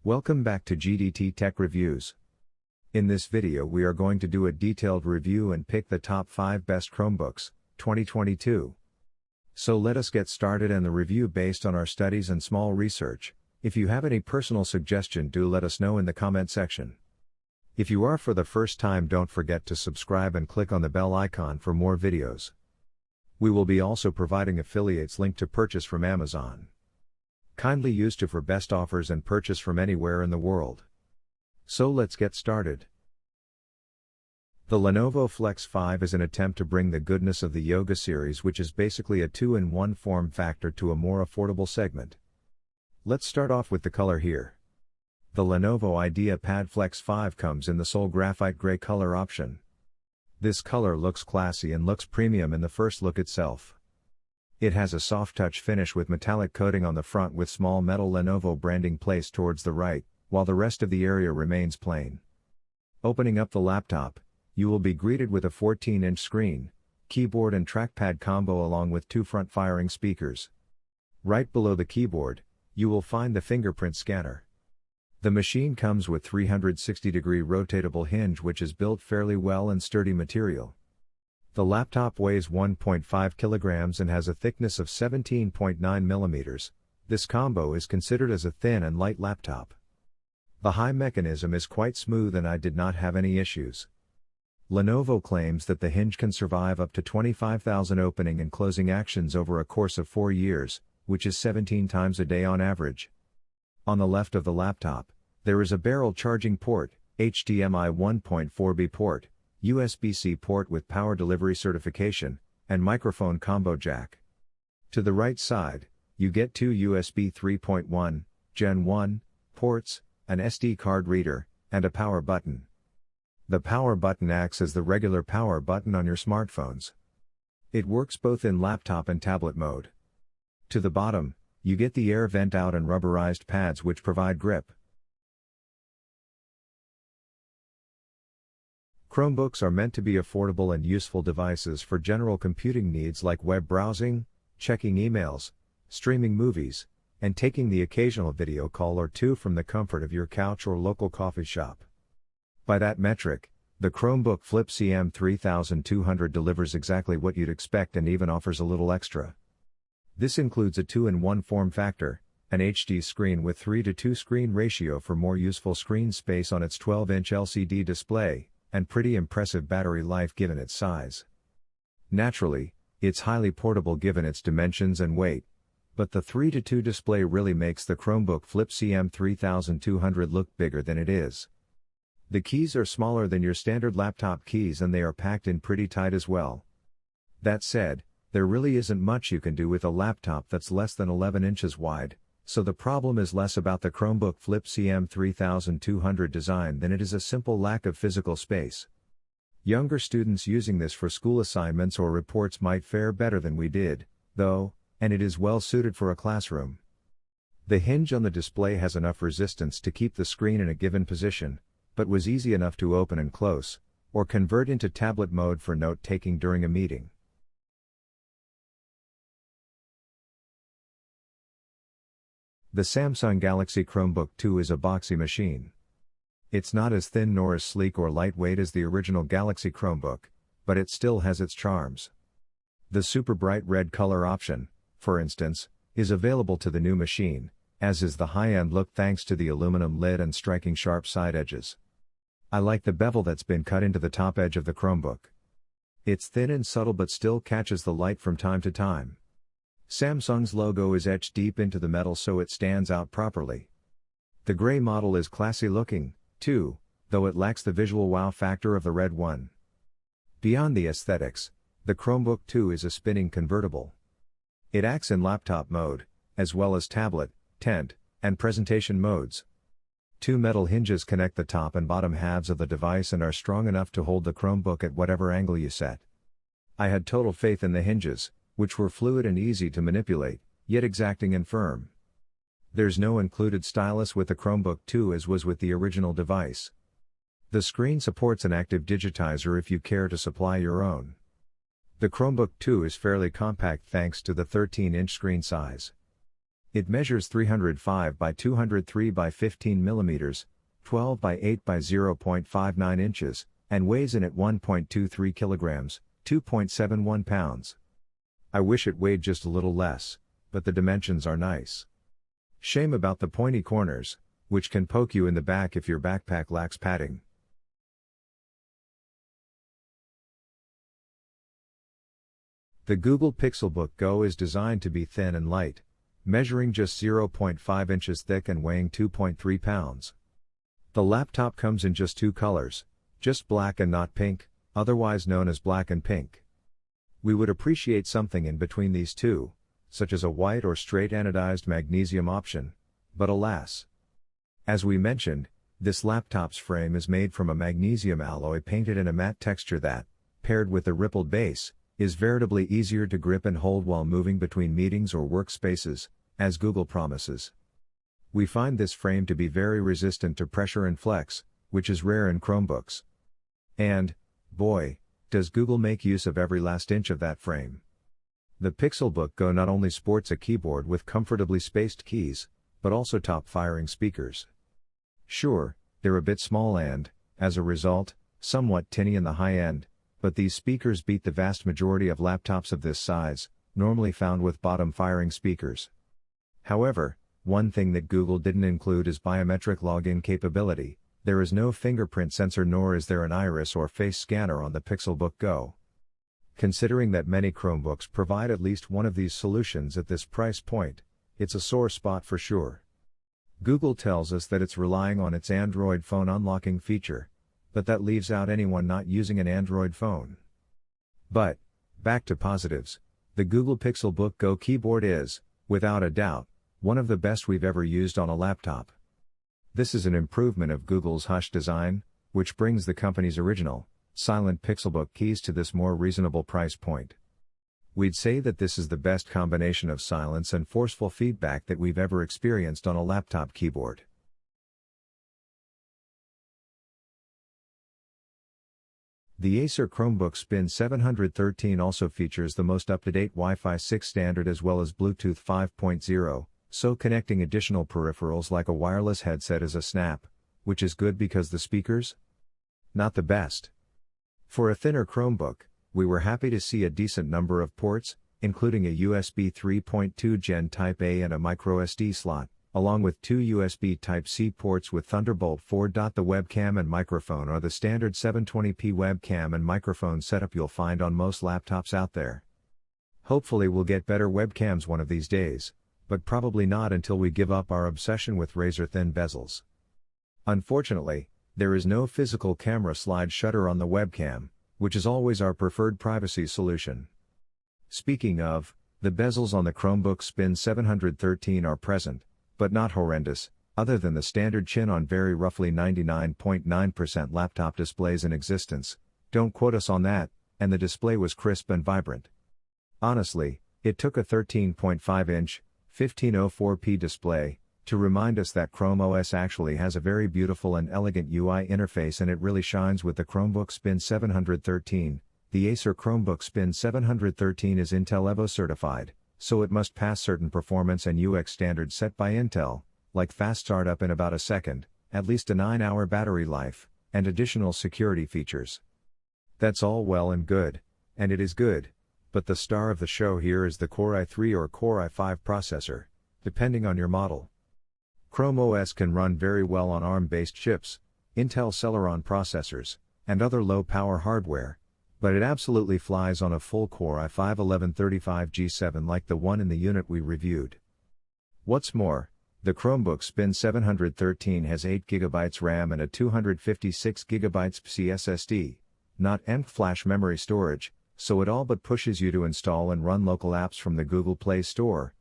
Welcome back to GDT Tech Reviews. In this video we are going to do a detailed review and pick the top 5 best Chromebooks, 2022. So let us get started and the review based on our studies and small research. If you have any personal suggestion, do let us know in the comment section. If you are for the first time, don't forget to subscribe and click on the bell icon for more videos. We will be also providing affiliates link to purchase from Amazon. Kindly use to for best offers and purchase from anywhere in the world. So let's get started. The Lenovo Flex 5 is an attempt to bring the goodness of the Yoga series, which is basically a 2-in-1 form factor, to a more affordable segment. Let's start off with the color here. The Lenovo IdeaPad Flex 5 comes in the Sol Graphite Gray color option. This color looks classy and looks premium in the first look itself. It has a soft touch finish with metallic coating on the front with small metal Lenovo branding placed towards the right, while the rest of the area remains plain. Opening up the laptop, you will be greeted with a 14-inch screen, keyboard and trackpad combo along with 2 front-firing speakers. Right below the keyboard, you will find the fingerprint scanner. The machine comes with 360-degree rotatable hinge, which is built fairly well and sturdy material. The laptop weighs 1.5 kilograms and has a thickness of 17.9 millimeters. This combo is considered as a thin and light laptop. The high mechanism is quite smooth and I did not have any issues. Lenovo claims that the hinge can survive up to 25,000 opening and closing actions over a course of 4 years, which is 17 times a day on average. On the left of the laptop, there is a barrel charging port, HDMI 1.4b port, USB-C port with power delivery certification, and microphone combo jack. To the right side, you get 2 USB 3.1, Gen 1, ports, an SD card reader, and a power button. The power button acts as the regular power button on your smartphones. It works both in laptop and tablet mode. To the bottom, you get the air vent out and rubberized pads which provide grip. Chromebooks are meant to be affordable and useful devices for general computing needs like web browsing, checking emails, streaming movies, and taking the occasional video call or two from the comfort of your couch or local coffee shop. By that metric, the Chromebook Flip CM3200 delivers exactly what you'd expect and even offers a little extra. This includes a 2-in-1 form factor, an HD screen with 3:2 screen ratio for more useful screen space on its 12-inch LCD display, and pretty impressive battery life given its size. Naturally, it's highly portable given its dimensions and weight, but the 3:2 display really makes the Chromebook Flip CM3200 look bigger than it is. The keys are smaller than your standard laptop keys and they are packed in pretty tight as well. That said, there really isn't much you can do with a laptop that's less than 11 inches wide, so the problem is less about the Chromebook Flip CM3200 design than it is a simple lack of physical space. Younger students using this for school assignments or reports might fare better than we did, though, and it is well suited for a classroom. The hinge on the display has enough resistance to keep the screen in a given position, but was easy enough to open and close, or convert into tablet mode for note-taking during a meeting. The Samsung Galaxy Chromebook 2 is a boxy machine. It's not as thin nor as sleek or lightweight as the original Galaxy Chromebook, but it still has its charms. The super bright red color option, for instance, is available to the new machine, as is the high-end look thanks to the aluminum lid and striking sharp side edges. I like the bevel that's been cut into the top edge of the Chromebook. It's thin and subtle but still catches the light from time to time. Samsung's logo is etched deep into the metal so it stands out properly. The gray model is classy looking, too, though it lacks the visual wow factor of the red one. Beyond the aesthetics, the Chromebook 2 is a spinning convertible. It acts in laptop mode, as well as tablet, tent, and presentation modes. 2 metal hinges connect the top and bottom halves of the device and are strong enough to hold the Chromebook at whatever angle you set. I had total faith in the hinges, which were fluid and easy to manipulate, yet exacting and firm. There's no included stylus with the Chromebook 2 as was with the original device. The screen supports an active digitizer if you care to supply your own. The Chromebook 2 is fairly compact thanks to the 13-inch screen size. It measures 305 by 203 by 15 mm, 12 by 8 by 0.59 inches, and weighs in at 1.23 kilograms, 2.71 pounds. I wish it weighed just a little less, but the dimensions are nice. Shame about the pointy corners, which can poke you in the back if your backpack lacks padding. The Google Pixelbook Go is designed to be thin and light, measuring just 0.5 inches thick and weighing 2.3 pounds. The laptop comes in just two colors, just black and not pink, otherwise known as black and pink. We would appreciate something in between these two, such as a white or straight anodized magnesium option, but alas. As we mentioned, this laptop's frame is made from a magnesium alloy painted in a matte texture that, paired with a rippled base, is veritably easier to grip and hold while moving between meetings or workspaces, as Google promises. We find this frame to be very resistant to pressure and flex, which is rare in Chromebooks. And, boy, does Google make use of every last inch of that frame. The Pixelbook Go not only sports a keyboard with comfortably spaced keys, but also top-firing speakers. Sure, they're a bit small and, as a result, somewhat tinny in the high end, but these speakers beat the vast majority of laptops of this size, normally found with bottom-firing speakers. However, one thing that Google didn't include is biometric login capability. There is no fingerprint sensor nor is there an iris or face scanner on the Pixelbook Go. Considering that many Chromebooks provide at least one of these solutions at this price point, it's a sore spot for sure. Google tells us that it's relying on its Android phone unlocking feature, but that leaves out anyone not using an Android phone. But, back to positives, the Google Pixelbook Go keyboard is, without a doubt, one of the best we've ever used on a laptop. This is an improvement of Google's Hush design, which brings the company's original, silent Pixelbook keys to this more reasonable price point. We'd say that this is the best combination of silence and forceful feedback that we've ever experienced on a laptop keyboard. The Acer Chromebook Spin 713 also features the most up-to-date Wi-Fi 6 standard as well as Bluetooth 5.0, so connecting additional peripherals like a wireless headset is a snap, which is good because the speakers? Not the best. For a thinner Chromebook, we were happy to see a decent number of ports, including a USB 3.2 Gen Type A and a microSD slot, along with two USB Type-C ports with Thunderbolt 4. The webcam and microphone are the standard 720p webcam and microphone setup you'll find on most laptops out there. Hopefully we'll get better webcams one of these days, but probably not until we give up our obsession with razor-thin bezels. Unfortunately, there is no physical camera slide shutter on the webcam, which is always our preferred privacy solution. Speaking of, the bezels on the Chromebook Spin 713 are present, but not horrendous, other than the standard chin on very roughly 99.9% laptop displays in existence. Don't quote us on that, and the display was crisp and vibrant. Honestly, it took a 13.5-inch, 1504p display to remind us that Chrome OS actually has a very beautiful and elegant UI interface, and it really shines with the Chromebook Spin 713. The Acer Chromebook Spin 713 is Intel Evo certified, so it must pass certain performance and UX standards set by Intel, like fast startup in about a second, at least a 9-hour battery life, and additional security features. That's all well and good, and it is good, but the star of the show here is the Core i3 or Core i5 processor, depending on your model. Chrome OS can run very well on ARM-based chips, Intel Celeron processors, and other low-power hardware, but it absolutely flies on a full Core i5 1135G7 like the one in the unit we reviewed. What's more, the Chromebook Spin 713 has 8GB RAM and a 256GB PCI SSD, not EMC flash memory storage, so it all but pushes you to install and run local apps from the Google Play Store,